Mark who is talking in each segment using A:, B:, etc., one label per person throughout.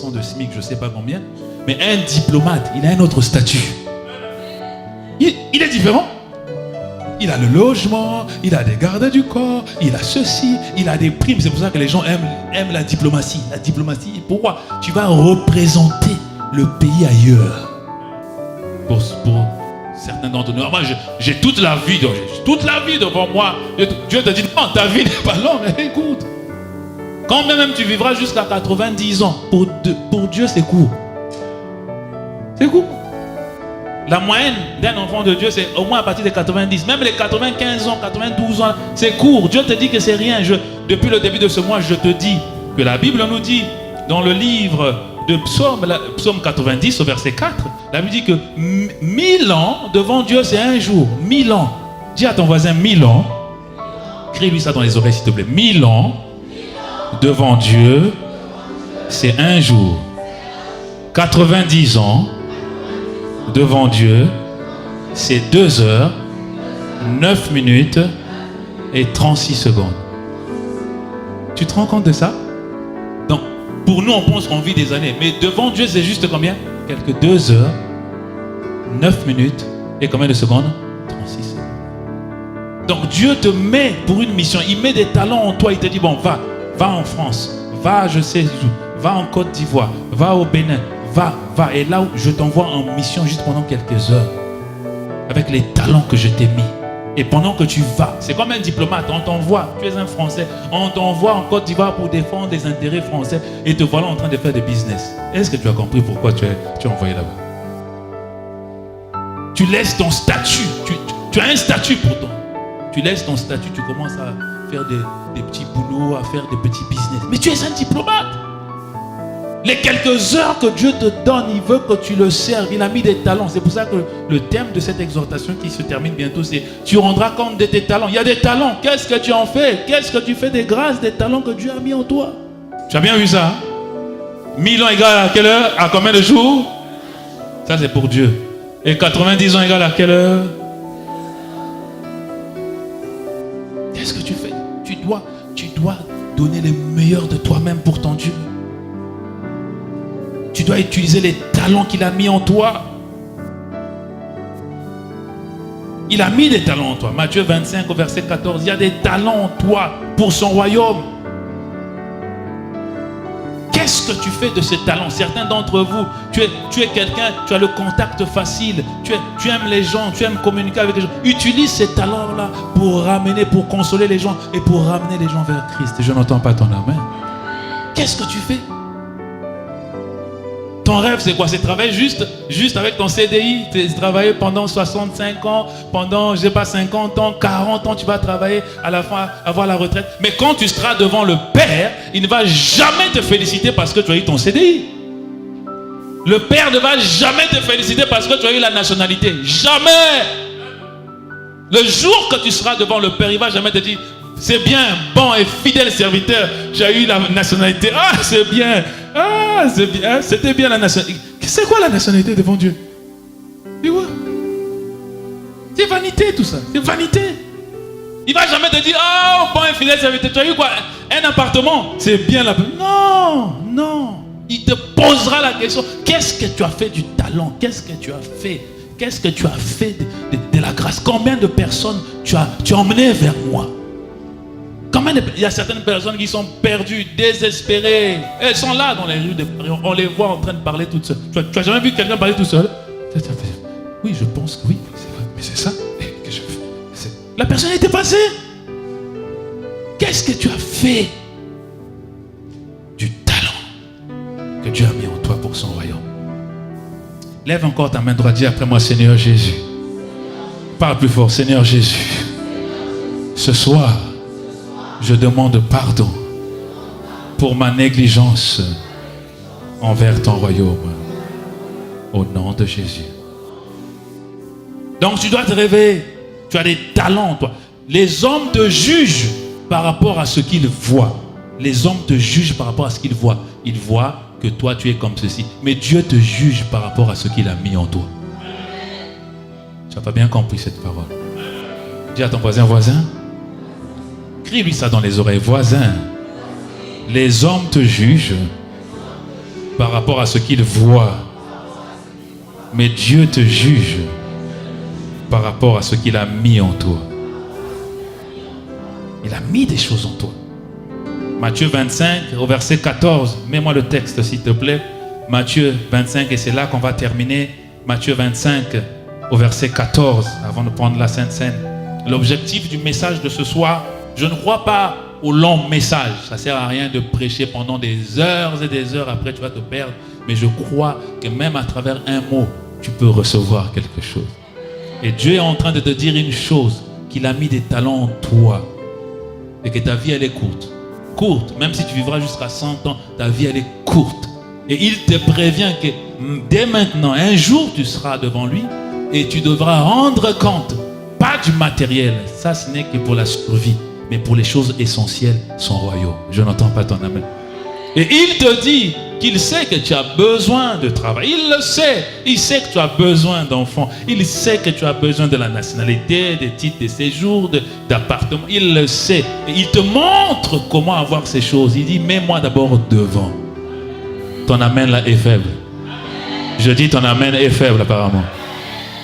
A: de SMIC, je ne sais pas combien. Mais un diplomate, il a un autre statut. Il est différent. Il a le logement, il a des gardes du corps, il a ceci, il a des primes. C'est pour ça que les gens aiment la diplomatie. La diplomatie, pourquoi? Tu vas représenter le pays ailleurs. Pour certains d'entre nous. Moi, j'ai toute la vie devant moi. Dieu te dit, non, ta vie n'est pas longue. Écoute, quand même tu vivras jusqu'à 90 ans, pour Dieu, c'est court. C'est court. La moyenne d'un enfant de Dieu, c'est au moins à partir de 90. Même les 95 ans, 92 ans, c'est court. Dieu te dit que c'est rien. Depuis le début de ce mois, je te dis que la Bible nous dit, dans le livre de Psaume 90, au verset 4, la Bible dit que 1000 ans devant Dieu, c'est un jour. 1000 ans. Dis à ton voisin, 1000 ans. Crie-lui ça dans les oreilles, s'il te plaît. 1000 ans devant Dieu, c'est un jour. 90 ans devant Dieu, c'est 2 heures, 9 minutes et 36 secondes. Tu te rends compte de ça? Donc, pour nous, on pense qu'on vit des années. Mais devant Dieu, c'est juste combien? Quelques 2 heures, 9 minutes et combien de secondes? 36 secondes. Donc, Dieu te met pour une mission. Il met des talents en toi. Il te dit, bon, va en France. Va, je sais où. Va en Côte d'Ivoire. Va au Bénin. Va. Et là, je t'envoie en mission juste pendant quelques heures. Avec les talents que je t'ai mis. Et pendant que tu vas, c'est comme un diplomate, on t'envoie, tu es un Français, on t'envoie en Côte d'Ivoire pour défendre des intérêts français et te voilà en train de faire des business. Est-ce que tu as compris pourquoi tu es envoyé là-bas? Tu laisses ton statut, tu as un statut pourtant. Tu laisses ton statut, tu commences à faire des petits boulots, à faire des petits business. Mais tu es un diplomate. Les quelques heures que Dieu te donne, il veut que tu le serves. Il a mis des talents. C'est pour ça que le thème de cette exhortation qui se termine bientôt, c'est tu rendras compte de tes talents. Il y a des talents. Qu'est-ce que tu en fais? Qu'est-ce que tu fais des grâces, des talents que Dieu a mis en toi? Tu as bien vu ça? 1000 ans égale à quelle heure? À combien de jours? Ça, c'est pour Dieu. Et 90 ans égale à quelle heure? Qu'est-ce que tu fais? Tu dois donner le meilleur de toi-même pour ton Dieu. Tu dois utiliser les talents qu'il a mis en toi. Il a mis des talents en toi. Matthieu 25 au verset 14. Il y a des talents en toi pour son royaume. Qu'est-ce que tu fais de ces talents? Certains d'entre vous, tu es quelqu'un, tu as le contact facile. Tu aimes les gens, tu aimes communiquer avec les gens. Utilise ces talents-là pour ramener, pour consoler les gens et pour ramener les gens vers Christ. Je n'entends pas ton amen. Qu'est-ce que tu fais? Ton rêve, c'est quoi? C'est travailler juste avec ton CDI. Travailler pendant 65 ans, pendant, je sais pas, 50 ans, 40 ans, tu vas travailler, à la fin, avoir la retraite. Mais quand tu seras devant le Père, il ne va jamais te féliciter parce que tu as eu ton CDI. Le Père ne va jamais te féliciter parce que tu as eu la nationalité. Jamais! Le jour que tu seras devant le Père, il ne va jamais te dire, c'est bien, bon et fidèle serviteur, tu as eu la nationalité. Ah, c'est bien. Ah, c'est bien. C'était bien la nationalité. C'est quoi la nationalité devant Dieu? Tu vois? C'est vanité tout ça. C'est vanité. Il ne va jamais te dire, oh, bon et fidèle serviteur, tu as eu quoi? Un appartement. C'est bien là. Non. Il te posera la question, qu'est-ce que tu as fait du talent? Qu'est-ce que tu as fait? Qu'est-ce que tu as fait de la grâce? Combien de personnes tu as emmené vers moi? Il y a certaines personnes qui sont perdues, désespérées. Elles sont là dans les rues de Paris. On les voit en train de parler toutes seules. Tu n'as jamais vu quelqu'un parler tout seul? Oui, je pense que oui. Mais c'est ça. Que je fais. La personne était passée. Qu'est-ce que tu as fait du talent que Dieu a mis en toi pour son royaume? Lève encore ta main droite. Dis après moi, Seigneur Jésus. Parle plus fort, Seigneur Jésus. Ce soir, je demande pardon pour ma négligence envers ton royaume. Au nom de Jésus. Donc tu dois te réveiller. Tu as des talents, toi. Les hommes te jugent par rapport à ce qu'ils voient. Les hommes te jugent par rapport à ce qu'ils voient. Ils voient que toi tu es comme ceci. Mais Dieu te juge par rapport à ce qu'il a mis en toi. Tu n'as pas bien compris cette parole. Dis à ton voisin. Crie-lui ça dans les oreilles. Voisin, les hommes te jugent par rapport à ce qu'il voit. Mais Dieu te juge par rapport à ce qu'il a mis en toi. Il a mis des choses en toi. Matthieu 25, au verset 14. Mets-moi le texte, s'il te plaît. Matthieu 25, et c'est là qu'on va terminer. Matthieu 25, au verset 14, avant de prendre la Sainte Seine. L'objectif du message de ce soir, je ne crois pas au long message. Ça ne sert à rien de prêcher pendant des heures et des heures. Après, tu vas te perdre. Mais je crois que même à travers un mot, tu peux recevoir quelque chose. Et Dieu est en train de te dire une chose, qu'il a mis des talents en toi. Et que ta vie, elle est courte. Courte, même si tu vivras jusqu'à 100 ans, ta vie, elle est courte. Et il te prévient que dès maintenant, un jour, tu seras devant lui et tu devras rendre compte, pas du matériel, ça ce n'est que pour la survie, mais pour les choses essentielles, son royaume. Je n'entends pas ton amen. Et il te dit qu'il sait que tu as besoin de travail. Il le sait. Il sait que tu as besoin d'enfants. Il sait que tu as besoin de la nationalité, des titres de séjour, d'appartement. Il le sait. Et il te montre comment avoir ces choses. Il dit, mets-moi d'abord devant. Ton amen là est faible. Je dis ton amen est faible apparemment.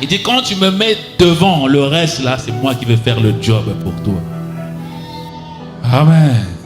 A: Il dit, quand tu me mets devant, le reste là, c'est moi qui vais faire le job pour toi. Amen.